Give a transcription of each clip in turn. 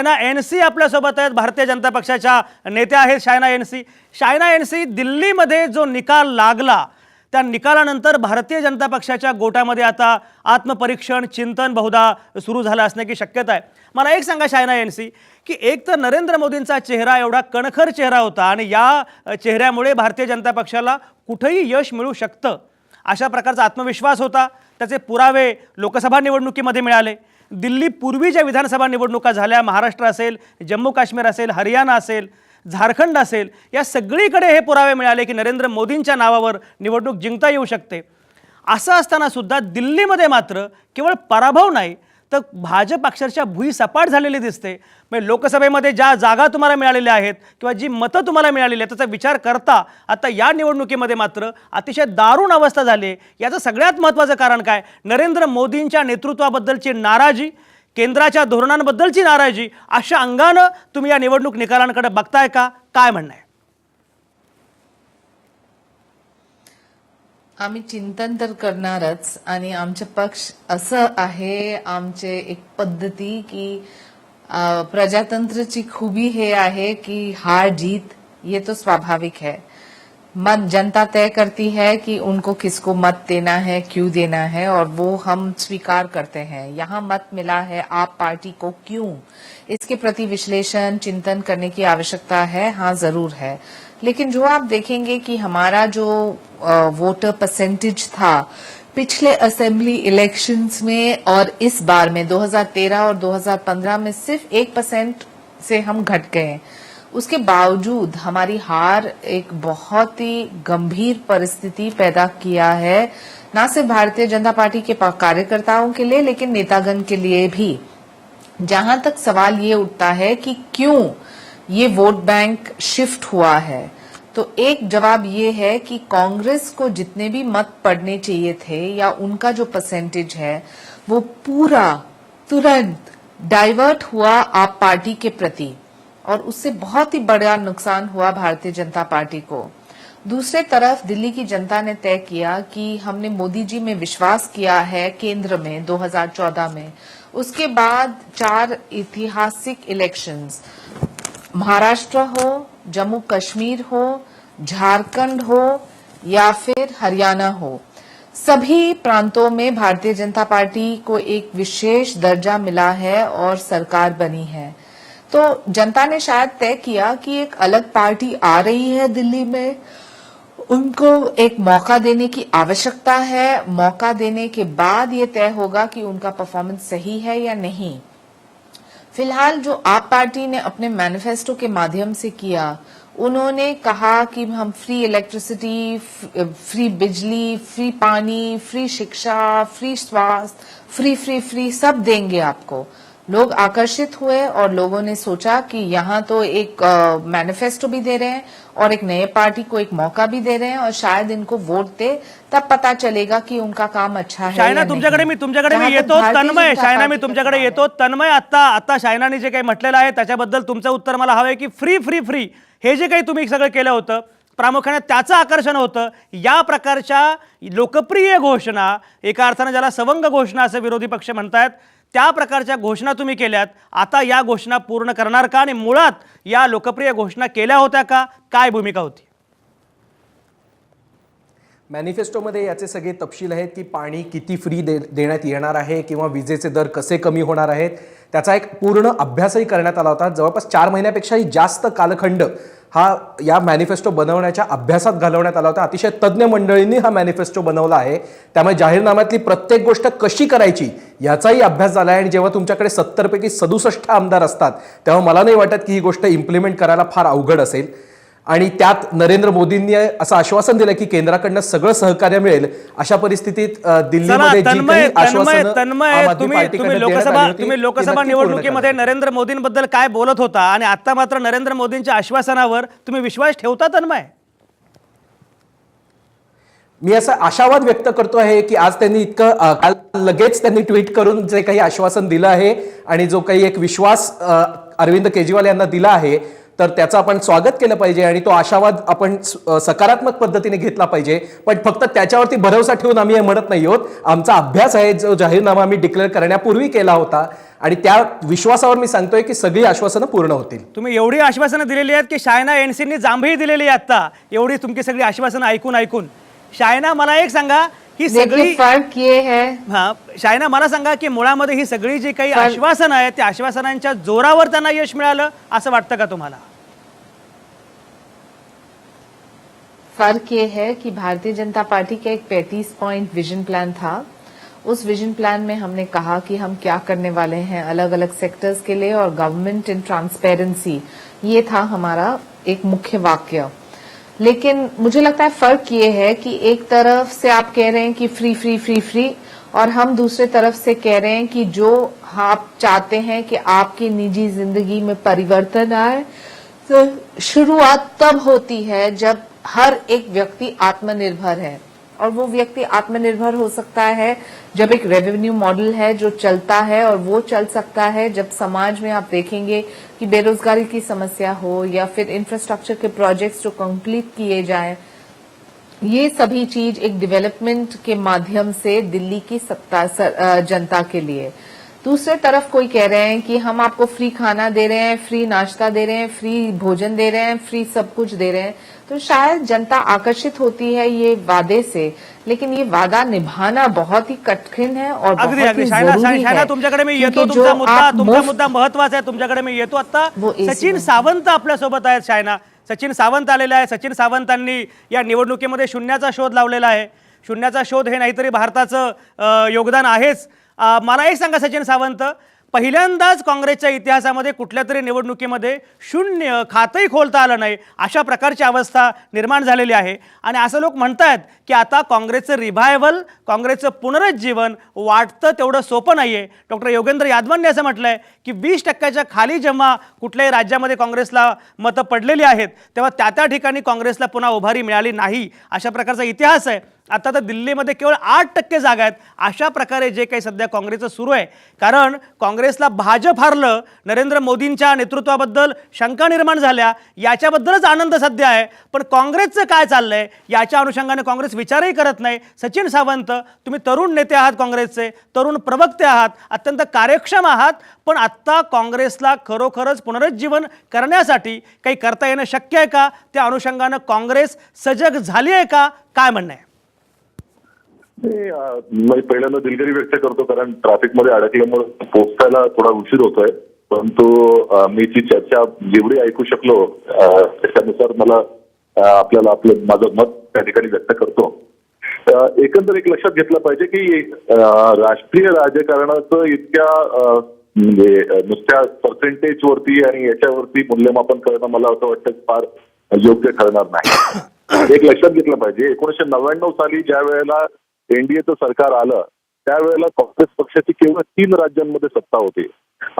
Shaina NC आपल्यासोबत आहेत, भारतीय जनता पक्षाच्या नेत्या आहेत शायना एनसी. शायना एनसी, दिल्लीमध्ये जो निकाल लागला त्या निकालानंतर भारतीय जनता पक्षाच्या गोटामध्ये आता आत्मपरीक्षण चिंतन बहुधा सुरू झालं असण्याची शक्यता आहे. मला एक सांगा शायना एनसी, की एक तर नरेंद्र मोदींचा चेहरा एवढा कणखर चेहरा होता आणि या चेहऱ्यामुळे भारतीय जनता पक्षाला कुठेही यश मिळू शकतं अशा प्रकारचा आत्मविश्वास होता. त्याचे पुरावे लोकसभा निवडणुकीमध्ये मिळाले. दिल्ली पूर्वीच्या विधानसभा निवडणुका झाल्या, महाराष्ट्र असेल, जम्मू काश्मीर असेल, हरियाणा असेल, झारखंड असेल, या सगळीकडे हे पुरावे मिळाले की नरेंद्र मोदींच्या नावावर निवडणूक जिंकता येऊ शकते. असं असताना सुद्धा दिल्लीमध्ये मात्र केवळ पराभव नाही तर भाजप अक्षरशः भुईसपाट झालेली दिसते. म्हणजे लोकसभेमध्ये ज्या जागा तुम्हाला मिळालेल्या आहेत किंवा जी मतं तुम्हाला मिळालेली आहेत त्याचा विचार करता आता या निवडणुकीमध्ये मात्र अतिशय दारुण अवस्था झाली आहे. याचं सगळ्यात महत्त्वाचं कारण काय? नरेंद्र मोदींच्या नेतृत्वाबद्दलची नाराजी, केंद्राच्या धोरणांबद्दलची नाराजी. अशा अंगानं तुम्ही या निवडणूक निकालांकडे बघताय का? काय म्हणणं आहे? आम्ही चिंतन तर करणारच आणि आमचे पक्ष असं आहे, आमचे एक पद्धती की प्रजातंत्रची खूबी हे आहे की हार जीत ये तो स्वाभाविक है. मत जनता तय करती है कि उनको किसको मत देना है, क्यों देना है, और वो हम स्वीकार करते हैं. यहाँ मत मिला है आप पार्टी को, क्यों, इसके प्रति विश्लेषण चिंतन करने की आवश्यकता है. हाँ जरूर है, लेकिन जो आप देखेंगे कि हमारा जो वोटर परसेंटेज था पिछले असेंबली इलेक्शंस में और इस बार में 2013 और 2015 में सिर्फ 1% से हम घट गए. उसके बावजूद हमारी हार एक बहुत ही गंभीर परिस्थिति पैदा किया है, ना सिर्फ भारतीय जनता पार्टी के कार्यकर्ताओं के लिए लेकिन नेतागण के लिए भी. जहां तक सवाल ये उठता है कि क्यों ये वोट बैंक शिफ्ट हुआ है, तो एक जवाब ये है कि कांग्रेस को जितने भी मत पड़ने चाहिए थे या उनका जो परसेंटेज है वो पूरा तुरंत डाइवर्ट हुआ आप पार्टी के प्रति, और उससे बहुत ही बड़ा नुकसान हुआ भारतीय जनता पार्टी को. दूसरे तरफ दिल्ली की जनता ने तय किया कि हमने मोदी जी में विश्वास किया है केंद्र में 2014 में. उसके बाद 4 ऐतिहासिक इलेक्शंस, महाराष्ट्र हो, जम्मू कश्मीर हो, झारखंड हो या फिर हरियाणा हो, सभी प्रांतों में भारतीय जनता पार्टी को एक विशेष दर्जा मिला है और सरकार बनी है. तो जनता ने शायद तय किया कि एक अलग पार्टी आ रही है दिल्ली में, उनको एक मौका देने की आवश्यकता है. मौका देने के बाद ये तय होगा कि उनका परफॉर्मेंस सही है या नहीं. फिलहाल जो आप पार्टी ने अपने मैनिफेस्टो के माध्यम से किया, उन्होंने कहा कि हम फ्री इलेक्ट्रिसिटी, फ्री बिजली, फ्री पानी, फ्री शिक्षा, फ्री स्वास्थ्य, फ्री फ्री फ्री सब देंगे आपको. लोग आकर्षित हुए और लोगों ने सोचा कि यहाँ तो एक मैनिफेस्टो भी दे रहे हैं और एक नए पार्टी को एक मौका भी दे रहे हैं और शायद इनको वोट दे तब पता चलेगा कि उनका काम अच्छा है. शायना, तुमच्याकडे मी येतो तन्मय. शायना, मी तुमच्याकडे येतो तन्मय. आता शायनाने जे काही म्हटलेलं आहे त्याच्याबद्दल तुमचं उत्तर मला हवं आहे की फ्री फ्री फ्री हे जे काही तुम्ही सगळं केलं होतं प्रामुख्याने त्याचं आकर्षण होतं. या प्रकारच्या लोकप्रिय घोषणा, एका अर्थाने ज्याला सवंग घोषणा असं विरोधी पक्ष म्हणतात, त्या प्रकारच्या घोषणा तुम्ही केल्यात. आता या घोषणा पूर्ण करणार का आणि मुळात या लोकप्रिय घोषणा केल्या होत्या का? काय भूमिका होती? मॅनिफेस्टोमध्ये याचे सगळे तपशील आहेत की पाणी किती फ्री देण्यात येणार आहे किंवा विजेचे दर कसे कमी होणार आहेत. त्याचा एक पूर्ण अभ्यासही करण्यात आला होता. जवळपास 4 महिन्यापेक्षाही जास्त कालखंड हा या मॅनिफेस्टो बनवण्याच्या अभ्यासात घालवण्यात आला होता. अतिशय तज्ज्ञ मंडळींनी हा मॅनिफेस्टो बनवला आहे. त्यामुळे जाहीरनाम्यातली प्रत्येक गोष्ट कशी करायची याचाही अभ्यास झाला आहे. आणि जेव्हा तुमच्याकडे 70 पैकी 67 आमदार असतात तेव्हा मला नाही वाटत की ही गोष्ट इम्प्लिमेंट करायला फार अवघड असेल. आणि त्यात नरेंद्र मोदींनी असं आश्वासन दिलं की केंद्राकडनं सगळं सहकार्य मिळेल. अशा परिस्थितीत दिल्लीमध्ये तुम्ही लोकसभा निवडणुकीमध्ये नरेंद्र मोदींबद्दल काय बोलत होता आणि आता मात्र नरेंद्र मोदींच्या आश्वासनावर तुम्ही विश्वास ठेवता तन्मय? मी असा आशावाद व्यक्त करतो आहे की आज त्यांनी काल लगेच त्यांनी ट्विट करून जे काही आश्वासन दिलं आहे आणि जो काही एक विश्वास अरविंद केजरीवाल यांना दिला आहे तर त्याचं आपण स्वागत केलं पाहिजे आणि तो आशावाद आपण सकारात्मक पद्धतीने घेतला पाहिजे. पण फक्त त्याच्यावरती भरोसा ठेवून आम्ही हे म्हणत नाही आहोत. आमचा अभ्यास आहे जो जाहीरनामा आम्ही डिक्लेअर करण्यापूर्वी केला होता आणि त्या विश्वासावर मी सांगतोय की सगळी आश्वासनं पूर्ण होतील. तुम्ही एवढी आश्वासनं दिलेली आहेत की शायना एनसीनी जांभई दिलेली आहे आता, एवढी तुमची सगळी आश्वासनं ऐकून. शायना, मला एक सांगा ही देखिए सगळी फर्क ये है, हा शायना, मला सांगा की मुळामध्ये ही सगळी जी काही आश्वासनं आहेत त्या आश्वासनांच्या जोरावर त्यांना यश मिळालं असं वाटतं का तुम्हाला? फर्क ये है कि भारतीय जनता पार्टी का एक 35 पॉइंट विजन प्लान था. उस विजन प्लान में हमने कहा कि हम क्या करने वाले हैं अलग अलग सेक्टर्स के लिए, और गवर्नमेंट इन ट्रांसपेरेंसी, ये था हमारा एक मुख्य वाक्य. लेकिन मुझे लगता है फर्क ये है कि एक तरफ से आप कह रहे हैं कि फ्री फ्री फ्री फ्री, और हम दूसरे तरफ से कह रहे हैं कि जो आप चाहते हैं कि आपकी निजी जिंदगी में परिवर्तन आए, तो शुरुआत तब होती है जब हर एक व्यक्ति आत्मनिर्भर है. और वो व्यक्ति आत्मनिर्भर हो सकता है जब एक रेवेन्यू मॉडल है जो चलता है, और वो चल सकता है जब समाज में आप देखेंगे कि बेरोजगारी की समस्या हो या फिर इंफ्रास्ट्रक्चर के प्रोजेक्ट्स जो कंप्लीट किए जाएं. ये सभी चीज एक डेवलपमेंट के माध्यम से दिल्ली की जनता के लिए. दूसरे तरफ कोई कह रहे हैं कि हम आपको फ्री खाना दे रहे हैं, फ्री नाश्ता दे रहे हैं, फ्री भोजन दे रहे हैं, फ्री सब कुछ दे रहे हैं, तो शायद जनता आकर्षित होती है ये वादे से, लेकिन ये वादा निभाना बहुत ही कठिन है और बहुत ही अगदी जरूरी शायना, है. तुमच्याकडे मी येतो. क्योंकि तुमचा जो मुद्दा आप मुफ्त महत्वाचा आहे. तुमच्याकडे मी येतो आता. वो AC सचिन मध्ये. सावंत आपल्यासोबत आहेत. शायना, सचिन सावंत आलेले आहे. सचिन सावंतांनी या निवडणुकीमध्ये शून्याचा शोध लावलेला आहे. शून्याचा शोध हे नाहीतरी भारताचं योगदान आहेच. मला एक सांगा सचिन सावंत, पहिल्यांदाच काँग्रेसच्या इतिहासामध्ये कुठल्या तरी निवडणुकीमध्ये शून्य खातंही खोलता आलं नाही अशा प्रकारची अवस्था निर्माण झालेली आहे. आणि असं लोक म्हणतात की आता काँग्रेसचं रिव्हायवल, काँग्रेसचं पुनरुज्जीवन वाटतं तेवढं सोपं नाही आहे. डॉक्टर योगेंद्र यादवांनी असं म्हटलं आहे की 20% खाली जेव्हा कुठल्याही राज्यामध्ये काँग्रेसला मतं पडलेली आहेत तेव्हा त्या ठिकाणी काँग्रेसला पुन्हा उभारी मिळाली नाही अशा प्रकारचा इतिहास आहे. आता तर दिल्लीमध्ये केवळ 8% जागा आहेत. अशा प्रकारे जे काही सध्या काँग्रेसचं सुरू आहे, कारण काँग्रेसला भाजप हारलं, नरेंद्र मोदींच्या नेतृत्वाबद्दल शंका निर्माण झाल्या, याच्याबद्दलच आनंद सध्या आहे. पण काँग्रेसचं काय चाललंय याच्या अनुषंगाने काँग्रेस विचारही करत नाही. सचिन सावंत, तुम्ही तरुण नेते आहात, काँग्रेसचे तरुण प्रवक्ते आहात, अत्यंत कार्यक्षम आहात, पण आत्ता काँग्रेसला खरोखरच पुनरुज्जीवन करण्यासाठी काही करता येणं शक्य आहे का? त्या अनुषंगानं काँग्रेस सजग झाली आहे का? काय म्हणणं आहे? मी पहिल्यांदा दिलगिरी व्यक्त करतो, कारण ट्रॅफिकमध्ये अडकल्यामुळे पोहोचायला थोडा उशीर होतोय. परंतु मी ती चर्चा जेवढी ऐकू शकलो त्याच्यानुसार मला आपल्याला माझं मत त्या ठिकाणी व्यक्त करतो. एकंदर एक लक्षात घेतलं पाहिजे की राष्ट्रीय राजकारणाचं इतक्या म्हणजे नुसत्या पर्सेंटेज वरती आणि याच्यावरती मूल्यमापन करणं मला असं वाटतं फार योग्य ठरणार नाही. एक लक्षात घेतलं पाहिजे, 1999 साली ज्या वेळेला एनडीएचं सरकार आलं त्यावेळेला काँग्रेस पक्षाची केवळ 3 राज्यांमध्ये सत्ता होती,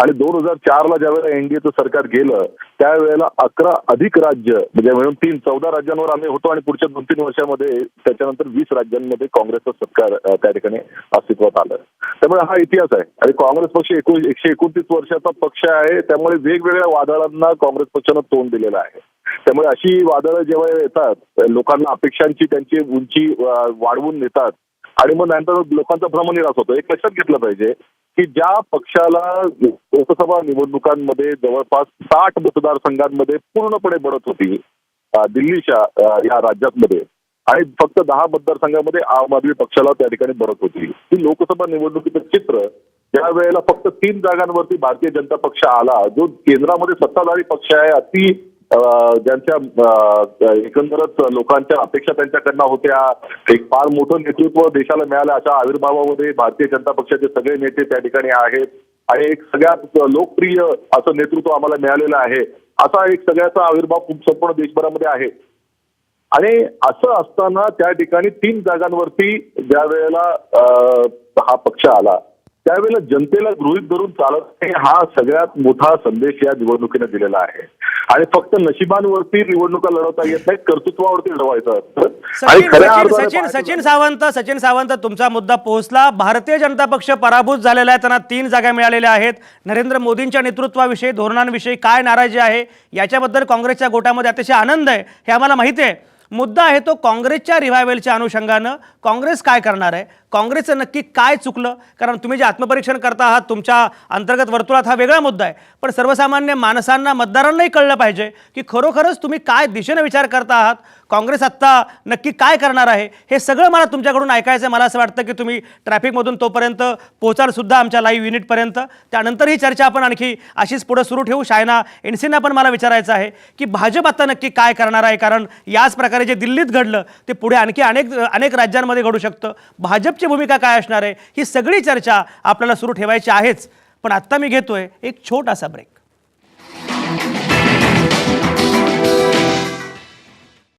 आणि 2004ला ज्या वेळेला एनडीएचं सरकार गेलं त्यावेळेला 11 अधिक राज्य म्हणजे मिळून 14 राज्यांवर आम्ही होतो, आणि पुढच्या 2-3 वर्षामध्ये त्याच्यानंतर 20 राज्यांमध्ये काँग्रेसचं सरकार त्या ठिकाणी अस्तित्वात आलं. त्यामुळे हा इतिहास आहे, आणि काँग्रेस पक्ष 129 वर्षाचा पक्ष आहे. त्यामुळे वेगवेगळ्या वादळांना काँग्रेस पक्षानं तोंड दिलेलं आहे. त्यामुळे अशी वादळं जेव्हा येतात, लोकांना अपेक्षांची त्यांची उंची वाढवून नेतात आणि मग नंतर लोकांचा भ्रमनिरास होतो. एक लक्षात घेतलं पाहिजे की ज्या पक्षाला लोकसभा निवडणुकांमध्ये जवळपास 60 मतदारसंघांमध्ये पूर्णपणे बढत होती दिल्लीच्या या राज्यामध्ये, आणि फक्त 10 मतदारसंघांमध्ये आम आदमी पक्षाला त्या ठिकाणी बढत होती, ही लोकसभा निवडणुकीचं चित्र ज्या वेळेला फक्त 3 जागांवरती भारतीय जनता पक्ष आला, जो केंद्रामध्ये सत्ताधारी पक्ष आहे, अति ज्यांच्या एकंदरच लोकांच्या अपेक्षा त्यांच्याकडनं होत्या, एक फार मोठं नेतृत्व देशाला मिळालं, अशा आविर्भावामध्ये भारतीय जनता पक्षाचे सगळे नेते त्या ठिकाणी आहेत, आणि एक सगळ्यात लोकप्रिय असं नेतृत्व आम्हाला मिळालेलं आहे, असा एक सगळ्याचा आविर्भाव संपूर्ण देशभरामध्ये आहे. आणि असं असताना त्या ठिकाणी 3 जागांवरती ज्या वेळेला हा पक्ष आला त्यावेळेला जनतेला गृहीत धरून चालत नाही, हा सगळ्यात मोठा संदेश या निवडणुकीने दिलेला आहे. आणि फक्त नशिबांवरती निवडणुका लढवता येत नाहीत, कर्तृत्वावरती लढवायचं असतं. आणि सचिन खऱ्या सचिन अर्थाने सचिन पाहायचं सचिन सावंत तुमचा मुद्दा पोहोचला. भारतीय जनता पक्ष पराभूत झालेला आहे, त्यांना 3 जागा मिळालेल्या आहेत. नरेंद्र मोदींच्या नेतृत्वाविषयी, धोरणांविषयी काय नाराजी आहे याच्याबद्दल काँग्रेसच्या गोटामध्ये अतिशय आनंद आहे, हे आम्हाला माहिती आहे. मुद्दा आहे तो काँग्रेसच्या रिव्हायवलच्या अनुषंगानं काँग्रेस काय करणार आहे, काँग्रेसचं नक्की काय चुकलं. कारण तुम्ही जे आत्मपरीक्षण करता आहात तुमच्या अंतर्गत वर्तुळात, हा वेगळा मुद्दा आहे. पण सर्वसामान्य माणसांना, मतदारांनाही कळलं पाहिजे की खरोखरच तुम्ही काय दिशेने विचार करता आहात, काँग्रेस आत्ता नक्की काय करणार आहे, हे सगळं मला तुमच्याकडून ऐकायचं आहे. मला असं वाटतं की तुम्ही ट्रॅफिकमधून तोपर्यंत पोहोचाल सुद्धा आमच्या लाईव्ह युनिटपर्यंत. त्यानंतर ही चर्चा आपण आणखी अशीच पुढे सुरू ठेवू. शायना एनसीना पण मला विचारायचं आहे की भाजप आता नक्की काय करणार आहे, कारण याच प्रकारे जे दिल्लीत घडलं ते पुढे आणखी अनेक राज्यांमध्ये घडू शकतं. भाजपची भूमिका काय असणार आहे, ही सगळी चर्चा आपल्याला सुरू ठेवायची आहेच. पण आत्ता मी घेतोय एक छोटासा ब्रेक.